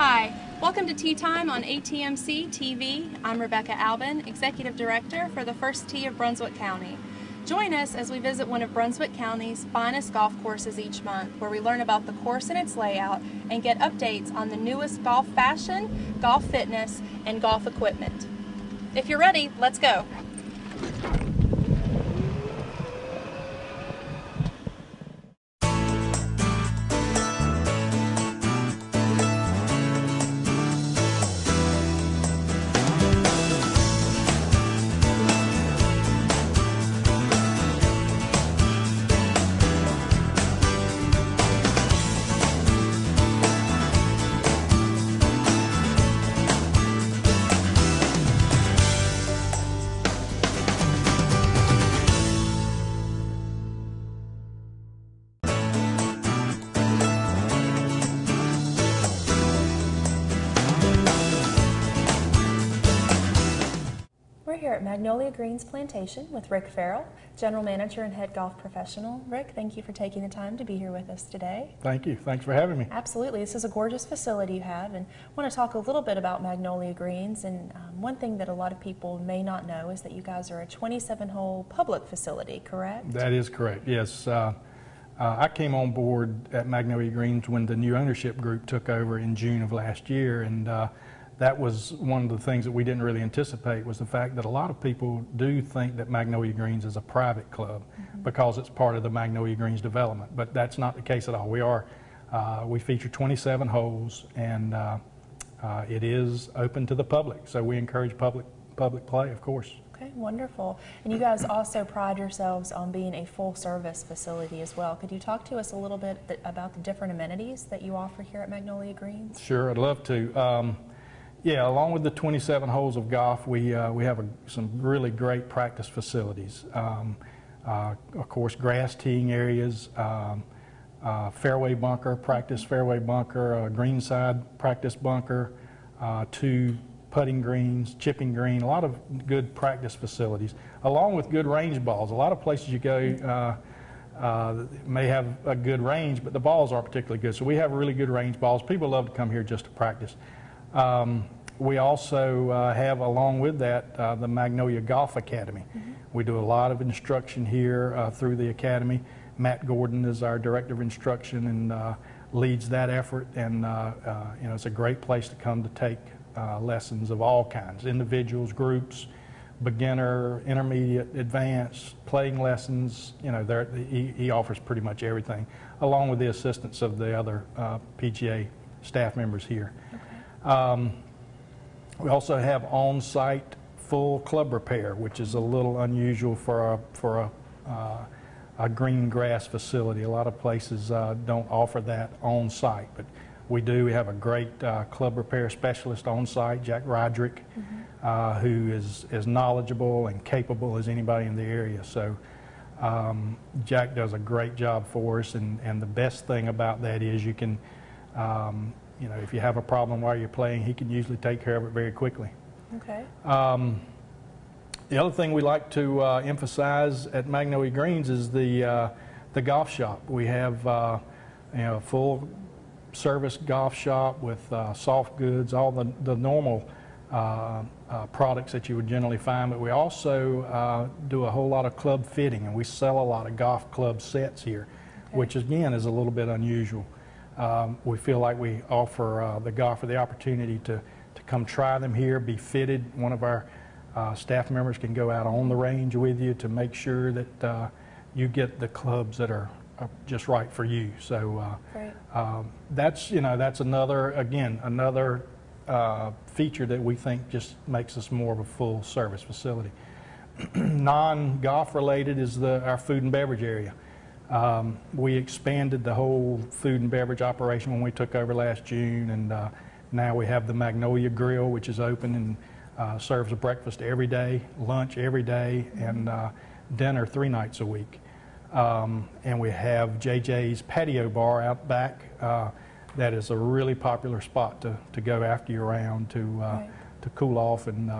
Hi, welcome to Tea Time on ATMC TV. I'm Rebecca Albin, Executive Director for the First Tee of Brunswick County. Join us as we visit one of Brunswick County's finest golf courses each month, where we learn about the course and its layout and get updates on the newest golf fashion, golf fitness, and golf equipment. If you're ready, let's go. We're here at Magnolia Greens Plantation with Rick Farrell, General Manager and Head Golf Professional. Rick, thank you for taking the time to be here with us today. Thank you. Thanks for having me. Absolutely. This is a gorgeous facility you have, and I want to talk a little bit about Magnolia Greens. And one thing that a lot of people may not know is that you guys are a 27-hole public facility, correct? That is correct, yes. I came on board at Magnolia Greens when the new ownership group took over in June of last year, and that was one of the things that we didn't really anticipate, was the fact that a lot of people do think that Magnolia Greens is a private club because it's part of the Magnolia Greens development, but that's not the case at all. We feature 27 holes, and it is open to the public, so we encourage public play, of course. Okay, wonderful. And you guys also pride yourselves on being a full-service facility as well. Could you talk to us a little bit about the different amenities that you offer here at Magnolia Greens? Sure, I'd love to. Yeah, along with the 27 holes of golf, we have some really great practice facilities. Of course, grass teeing areas, fairway bunker, practice fairway bunker, greenside practice bunker, 2 putting greens, chipping green, a lot of good practice facilities, along with good range balls. A lot of places you go may have a good range, but the balls aren't particularly good. So we have really good range balls. People love to come here just to practice. We also have, along with that, the Magnolia Golf Academy. We do a lot of instruction here through the academy. Matt Gordon is our director of instruction and leads that effort. And you know, it's a great place to come to take lessons of all kinds: individuals, groups, beginner, intermediate, advanced, playing lessons. You know, he offers pretty much everything, along with the assistance of the other PGA staff members here. We also have on-site full club repair, which is a little unusual for a green grass facility. A lot of places don't offer that on-site, but we do. We have a great club repair specialist on-site, Jack Roderick, who is as knowledgeable and capable as anybody in the area. So Jack does a great job for us, and the best thing about that is you can you know, if you have a problem while you're playing, he can usually take care of it very quickly. Okay. The other thing we like to emphasize at Magnolia Greens is the golf shop. We have you know, a full service golf shop with soft goods, all the normal products that you would generally find, but we also do a whole lot of club fitting, and we sell a lot of golf club sets here, which again is a little bit unusual. We feel like we offer the golfer the opportunity to come try them here, be fitted. One of our staff members can go out on the range with you to make sure that you get the clubs that are just right for you. So that's, you know, that's another feature that we think just makes us more of a full service facility. Non-golf related is our food and beverage area. We expanded the whole food and beverage operation when we took over last June, and now we have the Magnolia Grill, which is open and serves a breakfast every day, lunch every day, and dinner 3 nights a week. And we have JJ's Patio Bar out back. That is a really popular spot to go after your round to cool off and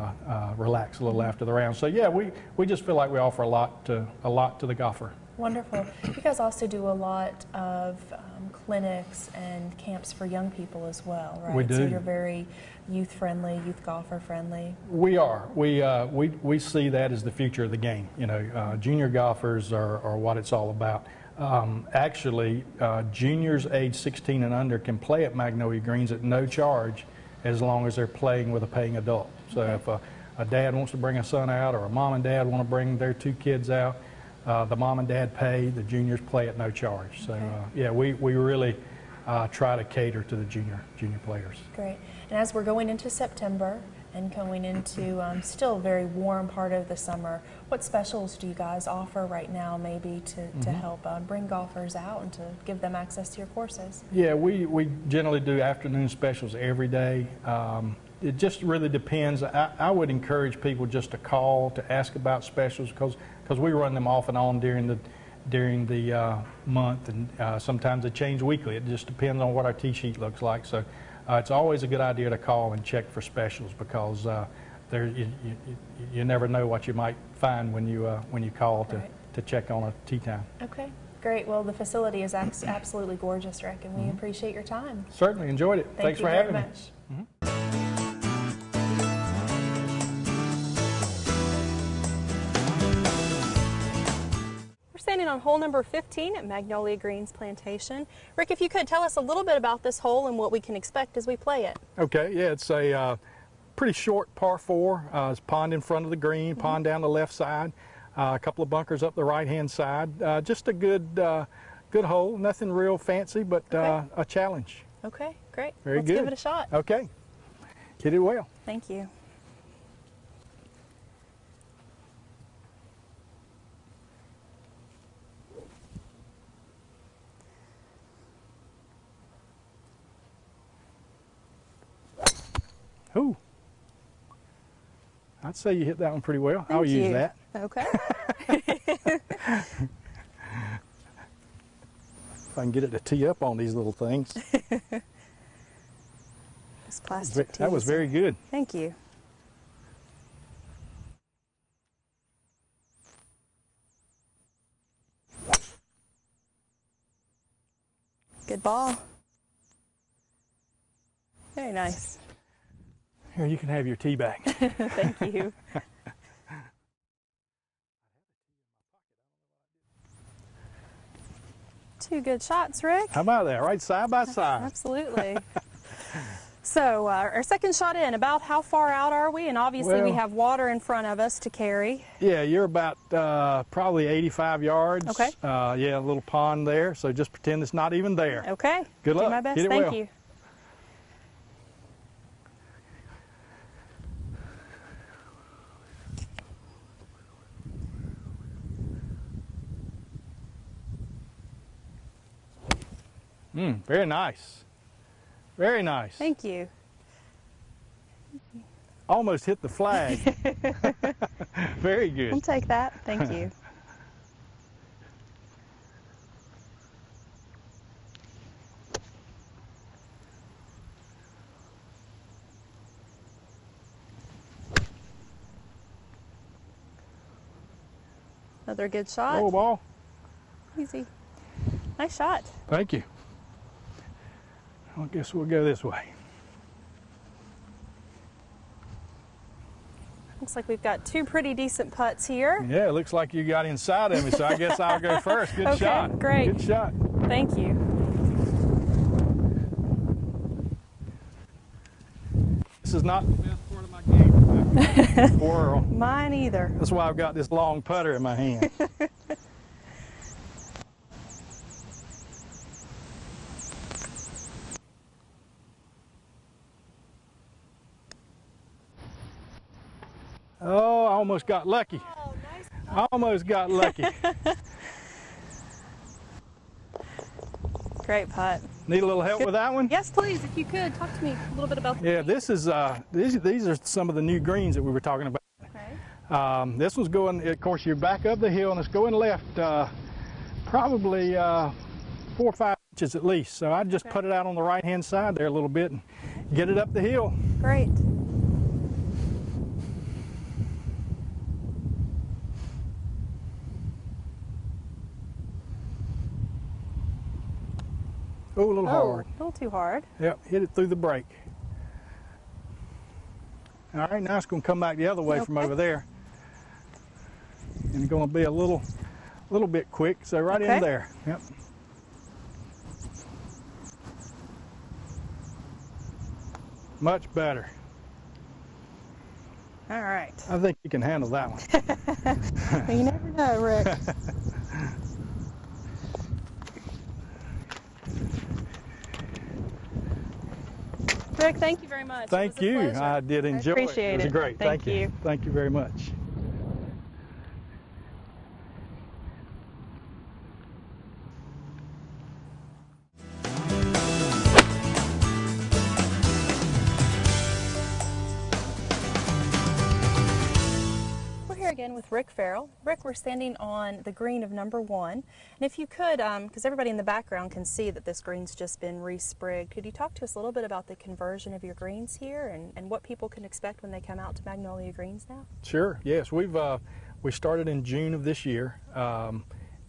relax a little after the round. So yeah, we just feel like we offer a lot to the golfer. Wonderful. You guys also do a lot of clinics and camps for young people as well, right? We do. So you're very youth friendly, youth golfer friendly. We are. We see that as the future of the game. You know, junior golfers are what it's all about. Actually, juniors age 16 and under can play at Magnolia Greens at no charge as long as they're playing with a paying adult. So if a dad wants to bring a son out, or a mom and dad want to bring their 2 kids out, the mom and dad pay, the juniors play at no charge. So yeah, we really try to cater to the junior players. Great. And as we're going into September and going into still a very warm part of the summer, what specials do you guys offer right now maybe to help bring golfers out and to give them access to your courses? Yeah, we generally do afternoon specials every day. It just really depends. I would encourage people just to call to ask about specials because we run them off and on during the month, and sometimes they change weekly. It just depends on what our tee sheet looks like. So it's always a good idea to call and check for specials because you never know what you might find when you call to check on a tee time. Okay, great. Well, the facility is absolutely gorgeous, Rick, and we appreciate your time. Certainly enjoyed it. Thanks for having me. Standing on hole number 15 at Magnolia Greens Plantation. Rick, if you could tell us a little bit about this hole and what we can expect as we play it. Okay, yeah, it's a pretty short par 4. It's pond in front of the green, pond down the left side, a couple of bunkers up the right-hand side. Just a good hole, nothing real fancy, but a challenge. Okay, great. Very good. Let's give it a shot. Okay, hit it well. Thank you. Ooh, I'd say you hit that one pretty well. Thank I'll you. use that. Okay. If I can get it to tee up on these little things. This plastic That was very good. Thank you. Good ball. Very nice. Here, you can have your tee back. Thank you. Two good shots, Rick. How about that? Right side by side. Absolutely. So our second shot in, about how far out are we? And obviously we have water in front of us to carry. Yeah, you're about probably 85 yards. Okay. Yeah, a little pond there, so just pretend it's not even there. Okay. Good luck. Do my best. Hit it Thank well. you. Very nice. Very nice. Thank you. Almost hit the flag. Very good. I'll take that. Thank you. Another good shot. Oh, ball. Easy. Nice shot. Thank you. I guess we'll go this way. Looks like we've got two pretty decent putts here. Yeah, it looks like you got inside of me, so I guess I'll go first. Good shot. Great. Good shot. Thank you. This is not the best part of my game. Whirl. Mine either. That's why I've got this long putter in my hand. Oh, I almost got lucky. Oh, nice. I almost got lucky. Great putt. Need a little help with that one? Yes, please, if you could. Talk to me a little bit about the Yeah, this is these are some of the new greens that we were talking about. Okay. This one's going, of course, you're back up the hill and it's going left probably 4 or 5 inches at least. So I'd just put it out on the right-hand side there a little bit and get it up the hill. Great. Oh, a little hard. A little too hard. Yep, hit it through the brake. All right, now it's going to come back the other way from over there. And it's going to be a little bit quick, so right in there. Yep. Much better. All right. I think you can handle that one. You never know, Rick. Rick, thank you very much. Thank you. I did enjoy it. Appreciate it. It was great. Thank you. Thank you very much. Again with Rick Farrell. Rick, we're standing on the green of number 1, and if you could, because everybody in the background can see that this green's just been re-sprigged, could you talk to us a little bit about the conversion of your greens here and what people can expect when they come out to Magnolia Greens now? Sure. Yes, we started in June of this year,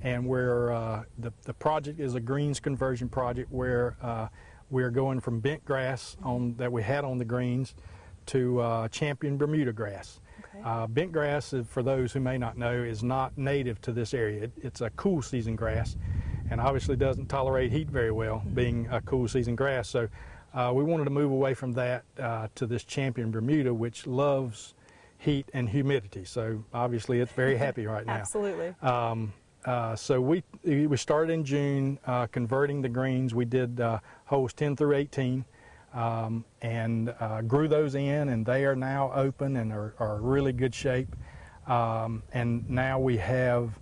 and we're the project is a greens conversion project where we're going from bent grass that we had on the greens to champion Bermuda grass. Bent grass, for those who may not know, is not native to this area. It's a cool season grass and obviously doesn't tolerate heat very well, being a cool season grass. So we wanted to move away from that to this champion Bermuda, which loves heat and humidity. So obviously it's very happy right now. Absolutely. So we started in June converting the greens. We did holes 10 through 18. And grew those in, and they are now open and are really good shape. And now we have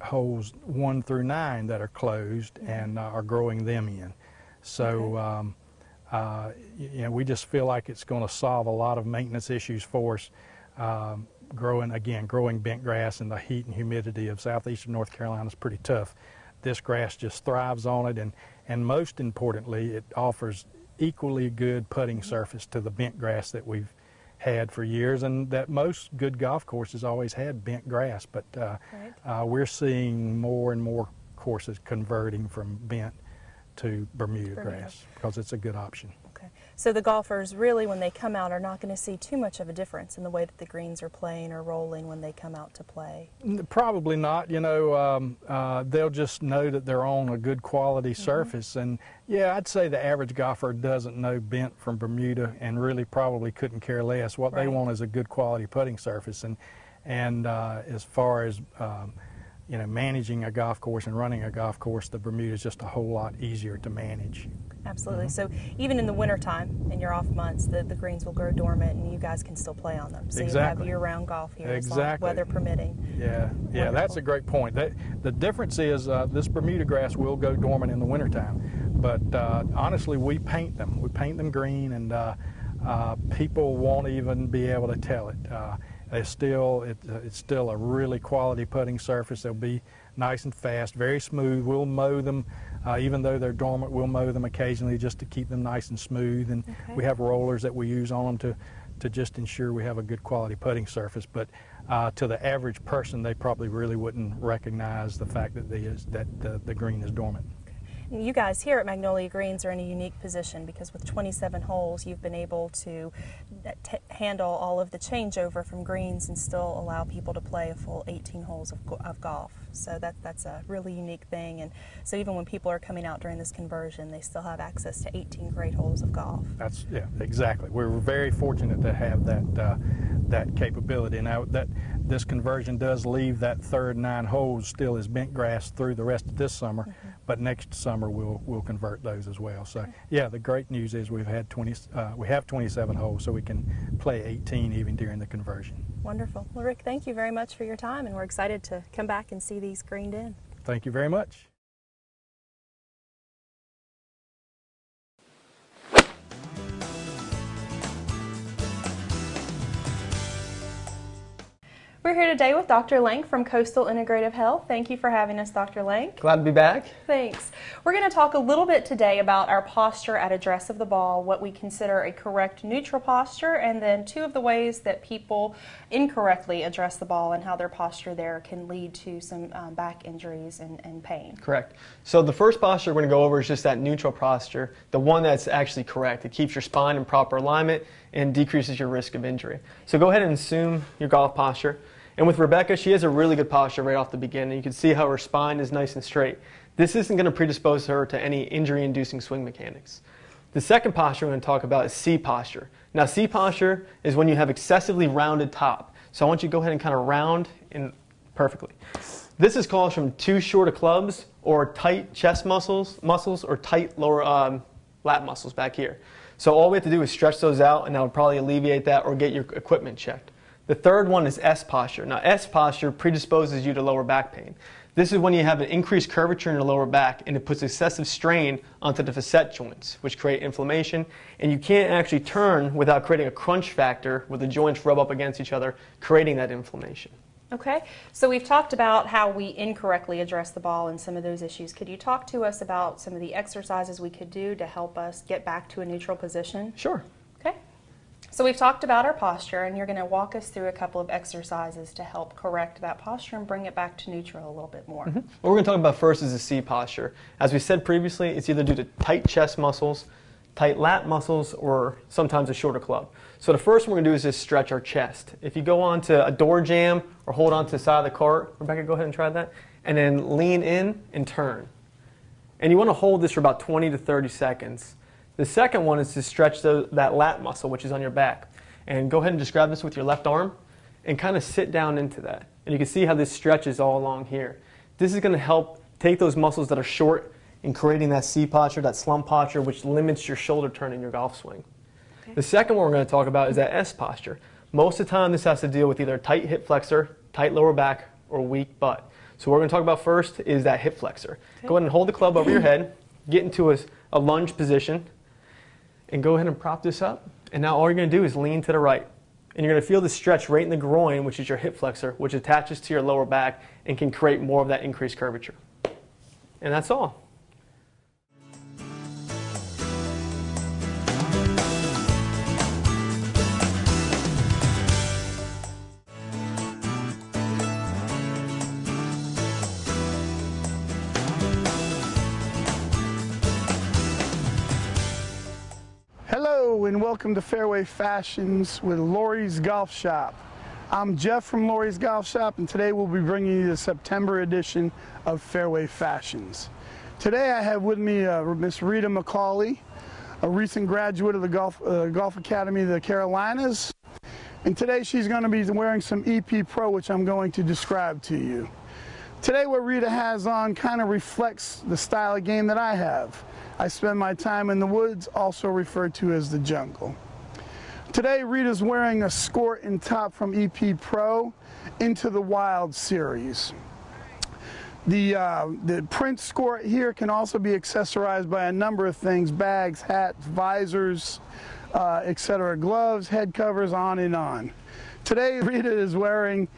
holes 1 through 9 that are closed and are growing them in. So you know, we just feel like it's going to solve a lot of maintenance issues for us. Growing bent grass in the heat and humidity of southeastern North Carolina is pretty tough. This grass just thrives on it, and most importantly, it offers equally good putting surface to the bent grass that we've had for years, and that most good golf courses always had bent grass, but we're seeing more and more courses converting from bent to Bermuda grass because it's a good option. Okay. So the golfers really, when they come out, are not going to see too much of a difference in the way that the greens are playing or rolling when they come out to play? Probably not. You know, they'll just know that they're on a good quality surface. And yeah, I'd say the average golfer doesn't know bent from Bermuda and really probably couldn't care less. What they want is a good quality putting surface. And as far as you know, managing a golf course and running a golf course, the Bermuda is just a whole lot easier to manage. Absolutely. So even in the wintertime, in your off months, the greens will grow dormant and you guys can still play on them. So you have year-round golf here, as long as weather permitting. Yeah, that's a great point. The difference is this Bermuda grass will go dormant in the wintertime, but honestly, we paint them. We paint them green, and people won't even be able to tell it. It's still a really quality putting surface. They'll be nice and fast, very smooth. We'll mow them, even though they're dormant. We'll mow them occasionally just to keep them nice and smooth. And we have rollers that we use on them to just ensure we have a good quality putting surface. But to the average person, they probably really wouldn't recognize the fact that the green is dormant. You guys here at Magnolia Greens are in a unique position because with 27 holes, you've been able to handle all of the changeover from greens and still allow people to play a full 18 holes of golf. So that's a really unique thing. And so even when people are coming out during this conversion, they still have access to 18 great holes of golf. Yeah, exactly. We're very fortunate to have that capability. Now this conversion does leave that third 9 holes still as bent grass through the rest of this summer, but next summer we'll convert those as well. So yeah, the great news is we have 27 holes, so we can play 18 even during the conversion. Wonderful. Well, Rick, thank you very much for your time, and we're excited to come back and see these greened in. Thank you very much. We're here today with Dr. Lank from Coastal Integrative Health. Thank you for having us, Dr. Lank. Glad to be back. Thanks. We're going to talk a little bit today about our posture at address of the ball, what we consider a correct neutral posture, and then two of the ways that people incorrectly address the ball and how their posture there can lead to some back injuries and pain. Correct. So the first posture we're going to go over is just that neutral posture, the one that's actually correct. It keeps your spine in proper alignment and decreases your risk of injury. So go ahead and assume your golf posture. And with Rebecca, she has a really good posture right off the beginning. You can see how her spine is nice and straight. This isn't going to predispose her to any injury-inducing swing mechanics. The second posture we're going to talk about is C posture. Now, C posture is when you have excessively rounded top. So I want you to go ahead and kind of round in perfectly. This is caused from too short of clubs or tight chest muscles or tight lower lat muscles back here. So all we have to do is stretch those out, and that would probably alleviate that or get your equipment checked. The third one is S posture. Now, S posture predisposes you to lower back pain. This is when you have an increased curvature in your lower back, and it puts excessive strain onto the facet joints, which create inflammation, and you can't actually turn without creating a crunch factor where the joints rub up against each other, creating that inflammation. Okay, so we've talked about how we incorrectly address the ball and some of those issues. Could you talk to us about some of the exercises we could do to help us get back to a neutral position? Sure. Okay. So we've talked about our posture, and you're going to walk us through a couple of exercises to help correct that posture and bring it back to neutral a little bit more. What we're going to talk about first is the C posture. As we said previously, it's either due to tight chest muscles, tight lat muscles, or sometimes a shorter club. So the first one we're going to do is just stretch our chest. If you go onto a door jamb or hold onto the side of the cart, Rebecca, go ahead and try that, and then lean in and turn. And you want to hold this for about 20 to 30 seconds. The second one is to stretch that lat muscle, which is on your back. And go ahead and just grab this with your left arm and kind of sit down into that. And you can see how this stretches all along here. This is going to help take those muscles that are short in creating that C posture, that slump posture, which limits your shoulder turn in your golf swing. Okay. The second one we're going to talk about is that S posture. Most of the time this has to deal with either tight hip flexor, tight lower back, or weak butt. So what we're going to talk about first is that hip flexor. Okay. Go ahead and hold the club over your head, get into a lunge position, and go ahead and prop this up. And now all you're going to do is lean to the right. And you're going to feel the stretch right in the groin, which is your hip flexor, which attaches to your lower back and can create more of that increased curvature. And that's all. Hello and welcome to Fairway Fashions with Lori's Golf Shop. I'm Jeff from Lori's Golf Shop, and today we'll be bringing you the September edition of Fairway Fashions. Today I have with me Miss Rita McCauley, a recent graduate of the Golf Academy of the Carolinas. And today she's going to be wearing some EP Pro, which I'm going to describe to you. Today what Rita has on kind of reflects the style of game that I have. I spend my time in the woods, also referred to as the jungle. Today, Rita's wearing a skort and top from EP Pro Into the Wild series. The print skort here can also be accessorized by a number of things: bags, hats, visors, etc., gloves, head covers, on and on. Today, Rita is wearing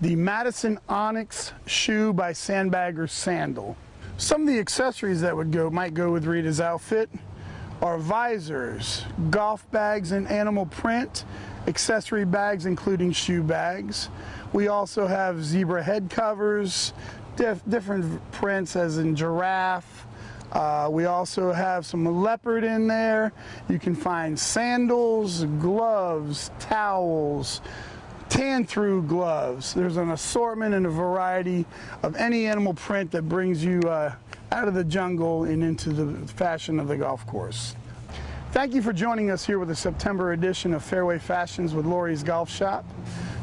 the Madison Onyx shoe by Sandbagger Sandal. Some of the accessories that might go with Rita's outfit are visors, golf bags in animal print, accessory bags including shoe bags. We also have zebra head covers, different prints as in giraffe. We also have some leopard in there. You can find sandals, gloves, towels, tan-through gloves. There's an assortment and a variety of any animal print that brings you out of the jungle and into the fashion of the golf course. Thank you for joining us here with the September edition of Fairway Fashions with Lori's Golf Shop.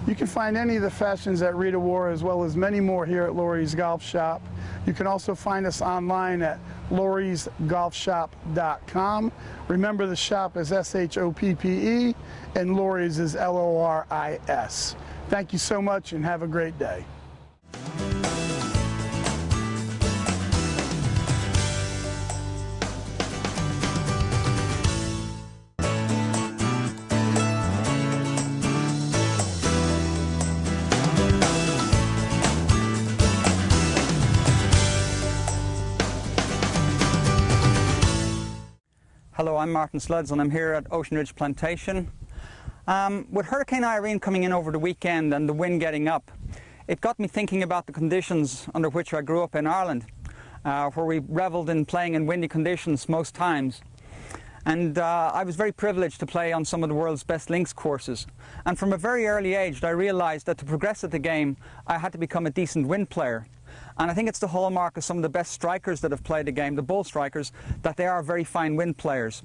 You can find any of the fashions that Rita wore, as well as many more, here at Lori's Golf Shop. You can also find us online at lorisgolfshop.com. Remember, the shop is SHOPPE and Lori's is LORIS. Thank you so much and have a great day. Hello, I'm Martin Sluds and I'm here at Ocean Ridge Plantation. With Hurricane Irene coming in over the weekend and the wind getting up, it got me thinking about the conditions under which I grew up in Ireland, where we revelled in playing in windy conditions most times. And I was very privileged to play on some of the world's best links courses. And from a very early age, I realised that to progress at the game, I had to become a decent wind player. And I think it's the hallmark of some of the best strikers that have played the game, the bull strikers, that they are very fine wind players.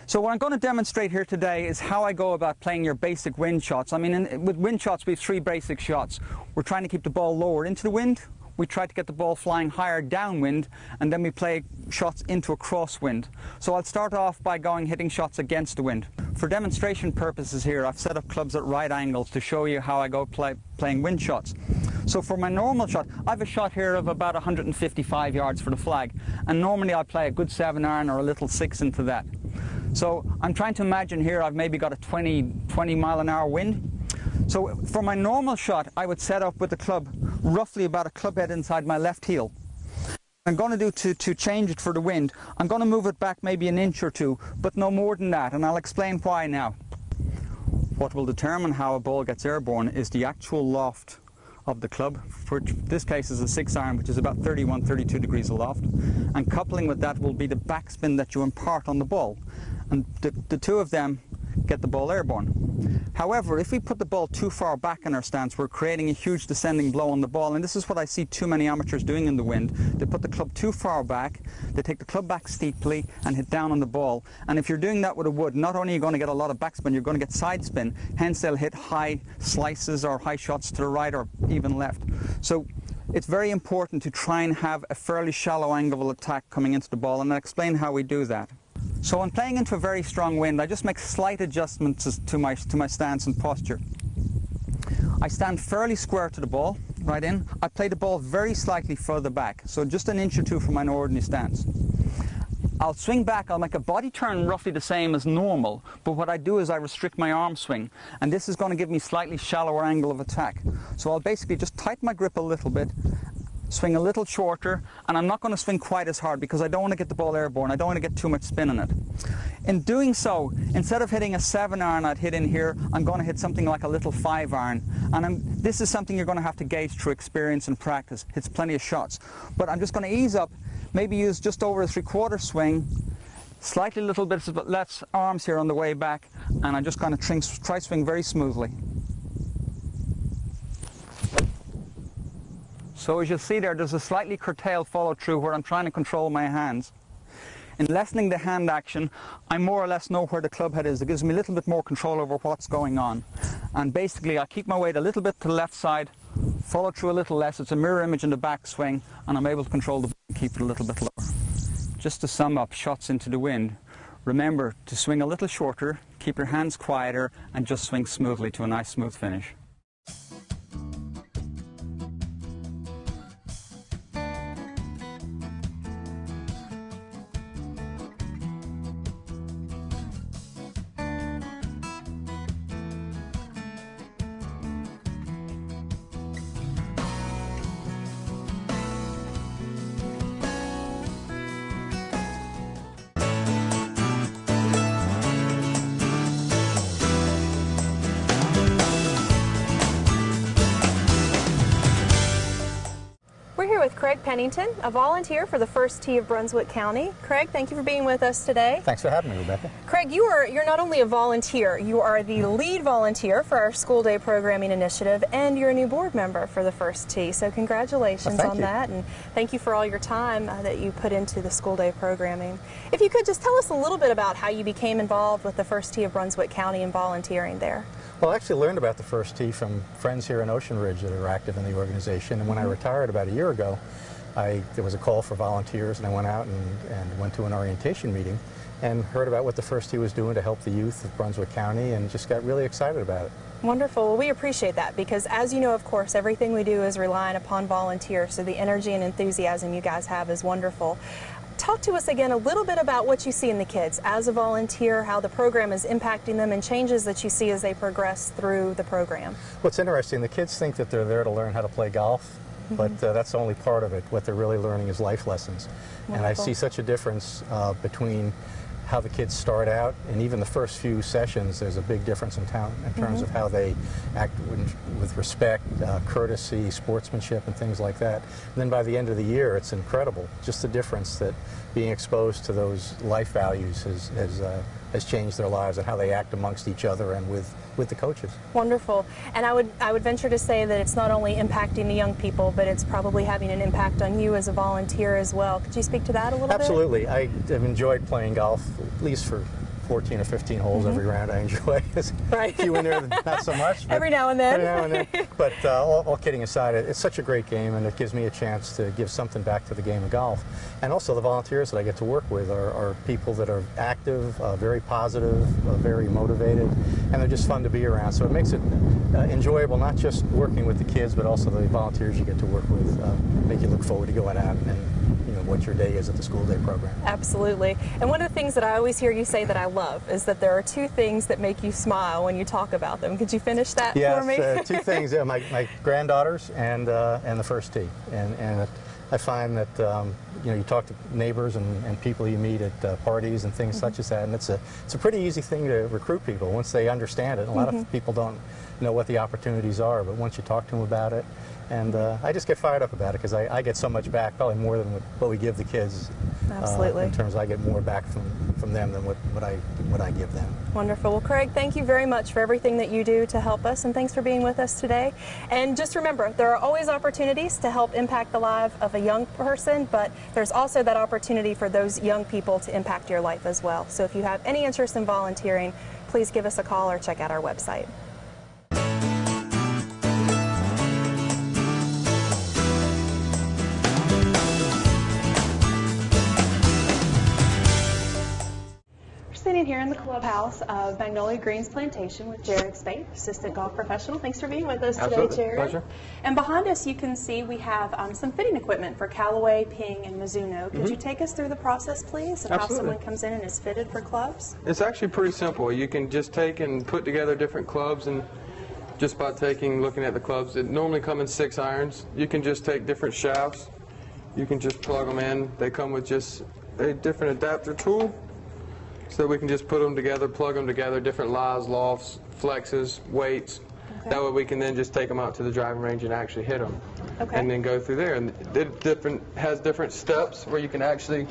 So what I'm going to demonstrate here today is how I go about playing your basic wind shots. I mean, with wind shots, we have three basic shots. We're trying to keep the ball lower into the wind. We try to get the ball flying higher downwind, and then we play shots into a crosswind. So I'll start off by hitting shots against the wind. For demonstration purposes here, I've set up clubs at right angles to show you how I go playing wind shots. So for my normal shot, I have a shot here of about 155 yards for the flag, and normally I play a good 7-iron or a little 6 into that. So I'm trying to imagine here I've maybe got a 20 mile-an-hour wind. So for my normal shot, I would set up with the club roughly about a club head inside my left heel. I'm going to do to change it for the wind, I'm going to move it back maybe an inch or two, but no more than that, and I'll explain why now. What will determine how a ball gets airborne is the actual loft of the club, which in this case is a 6-iron, which is about 32 degrees aloft, and coupling with that will be the backspin that you impart on the ball, and the two of them get the ball airborne. However, if we put the ball too far back in our stance, we're creating a huge descending blow on the ball, and this is what I see too many amateurs doing in the wind. They put the club too far back, they take the club back steeply and hit down on the ball, and if you're doing that with a wood, not only are you going to get a lot of backspin, you're going to get side spin, hence they'll hit high slices or high shots to the right or even left. So it's very important to try and have a fairly shallow angle of attack coming into the ball, and I'll explain how we do that. So when playing into a very strong wind, I just make slight adjustments to my stance and posture. I stand fairly square to the ball, right in. I play the ball very slightly further back, so just an inch or two from my ordinary stance. I'll swing back, I'll make a body turn roughly the same as normal, but what I do is I restrict my arm swing, and this is going to give me slightly shallower angle of attack. So I'll basically just tighten my grip a little bit, swing a little shorter, and I'm not going to swing quite as hard because I don't want to get the ball airborne. I don't want to get too much spin in it. In doing so, instead of hitting a 7-iron I'd hit in here, I'm going to hit something like a little 5-iron. And this is something you're going to have to gauge through experience and practice. Hits plenty of shots. But I'm just going to ease up, maybe use just over a 3/4 swing, slightly little bits of left arms here on the way back, and I'm just going to try swing very smoothly. So as you'll see there's a slightly curtailed follow through where I'm trying to control my hands. In lessening the hand action, I more or less know where the club head is. It gives me a little bit more control over what's going on. And basically I keep my weight a little bit to the left side, follow through a little less. It's a mirror image in the backswing, and I'm able to control the and keep it a little bit lower. Just to sum up shots into the wind, remember to swing a little shorter, keep your hands quieter, and just swing smoothly to a nice smooth finish. We're here with Craig Pennington, a volunteer for the First Tee of Brunswick County. Craig, thank you for being with us today. Thanks for having me, Rebecca. Craig, you're not only a volunteer, you are the lead volunteer for our school day programming initiative, and you're a new board member for the First Tee. So congratulations on that, and thank you for all your time that you put into the school day programming. If you could just tell us a little bit about how you became involved with the First Tee of Brunswick County and volunteering there. Well, I actually learned about the First Tee from friends here in Ocean Ridge that are active in the organization, and when I retired about a year ago, there was a call for volunteers, and I went out and went to an orientation meeting and heard about what the First Tee was doing to help the youth of Brunswick County, and just got really excited about it. Wonderful. Well, we appreciate that because, as you know, of course, everything we do is relying upon volunteers, so the energy and enthusiasm you guys have is wonderful. Talk to us again a little bit about what you see in the kids as a volunteer, how the program is impacting them, and changes that you see as they progress through the program. What's interesting, the kids think that they're there to learn how to play golf, but that's only part of it. What they're really learning is life lessons. Wonderful. And I see such a difference between how the kids start out, and even the first few sessions, there's a big difference in terms of how they act with respect, courtesy, sportsmanship, and things like that. And then by the end of the year, it's incredible, just the difference that being exposed to those life values has changed their lives and how they act amongst each other and with the coaches. Wonderful. And I would venture to say that it's not only impacting the young people, but it's probably having an impact on you as a volunteer as well. Could you speak to that a little bit? Absolutely. I have enjoyed playing golf, at least for 14 or 15 holes every round. I enjoy it. Right. A few in there, not so much. Every now and then. Every now and then. But all kidding aside, it's such a great game, and it gives me a chance to give something back to the game of golf. And also the volunteers that I get to work with are people that are active, very positive, very motivated, and they're just fun to be around. So it makes it enjoyable, not just working with the kids, but also the volunteers you get to work with make you look forward to going out and what your day is at the school day program. Absolutely. And one of the things that I always hear you say that I love is that there are two things that make you smile when you talk about them. Could you finish that for me? Yes, two things. Yeah, my granddaughters and the first tee. And I find that you talk to neighbors and people you meet at parties and things such as that, and it's a pretty easy thing to recruit people once they understand it. A lot of people don't know what the opportunities are, but once you talk to them about it, and I just get fired up about it because I get so much back, probably more than what we give the kids. Absolutely. In terms of I get more back from them than what I give them. Wonderful. Well, Craig, thank you very much for everything that you do to help us, and thanks for being with us today. And just remember, there are always opportunities to help impact the life of a young person, but there's also that opportunity for those young people to impact your life as well. So if you have any interest in volunteering, please give us a call or check out our website. Sitting here in the clubhouse of Magnolia Greens Plantation with Jared Spate, assistant golf professional. Thanks for being with us today, Jared. Pleasure. And behind us, you can see we have some fitting equipment for Callaway, Ping, and Mizuno. Could you take us through the process, please, of how someone comes in and is fitted for clubs? It's actually pretty simple. You can just take and put together different clubs, and just by looking at the clubs, it normally come in 6 irons. You can just take different shafts. You can just plug them in. They come with just a different adapter tool. So we can just put them together, plug them together, different lies, lofts, flexes, weights. Okay. That way we can then just take them out to the driving range and actually hit them. Okay. And then go through there. And it has different steps where you can actually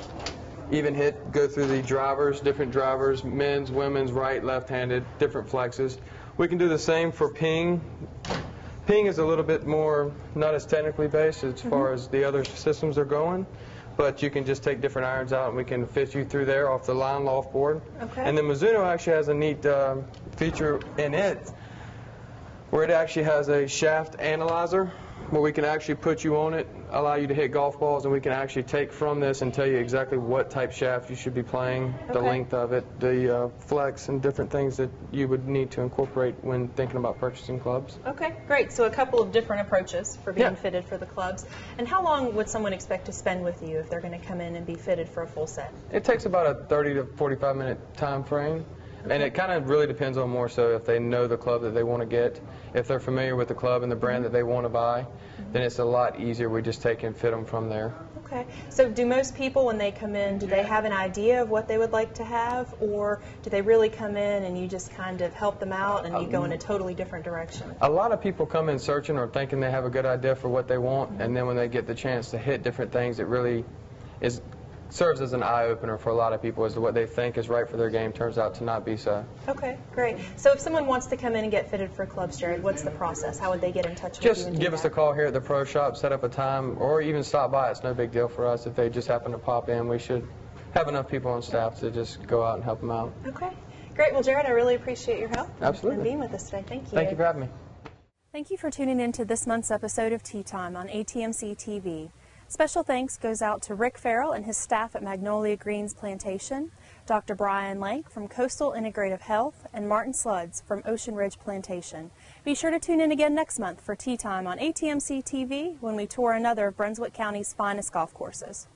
even go through the drivers, different drivers, men's, women's, right, left-handed, different flexes. We can do the same for Ping. Ping is a little bit more, not as technically based as far as the other systems are going. But you can just take different irons out and we can fit you through there off the line loft board. Okay. And then Mizuno actually has a neat feature in it where it actually has a shaft analyzer where we can actually put you on it, allow you to hit golf balls, and we can actually take from this and tell you exactly what type shaft you should be playing, the length of it, the flex, and different things that you would need to incorporate when thinking about purchasing clubs. Okay, great. So a couple of different approaches for being fitted for the clubs. And how long would someone expect to spend with you if they're going to come in and be fitted for a full set? It takes about a 30 to 45 minute time frame. And it kind of really depends on more so if they know the club that they want to get. If they're familiar with the club and the brand that they want to buy, then it's a lot easier. We just take and fit them from there. Okay. So do most people, when they come in, do they have an idea of what they would like to have? Or do they really come in and you just kind of help them out and you go in a totally different direction? A lot of people come in searching or thinking they have a good idea for what they want. And then when they get the chance to hit different things, it really serves as an eye-opener for a lot of people as to what they think is right for their game turns out to not be so. Okay, great. So if someone wants to come in and get fitted for clubs, Jared, what's the process? How would they get in touch with you? Just give us a call here at the pro shop, set up a time, or even stop by. It's no big deal for us. If they just happen to pop in, we should have enough people on staff to just go out and help them out. Okay, great. Well, Jared, I really appreciate your help. Absolutely. And being with us today. Thank you. Thank you for having me. Thank you for tuning in to this month's episode of Tea Time on ATMC TV. Special thanks goes out to Rick Farrell and his staff at Magnolia Greens Plantation, Dr. Brian Lake from Coastal Integrative Health, and Martin Sluds from Ocean Ridge Plantation. Be sure to tune in again next month for Tea Time on ATMC TV when we tour another of Brunswick County's finest golf courses.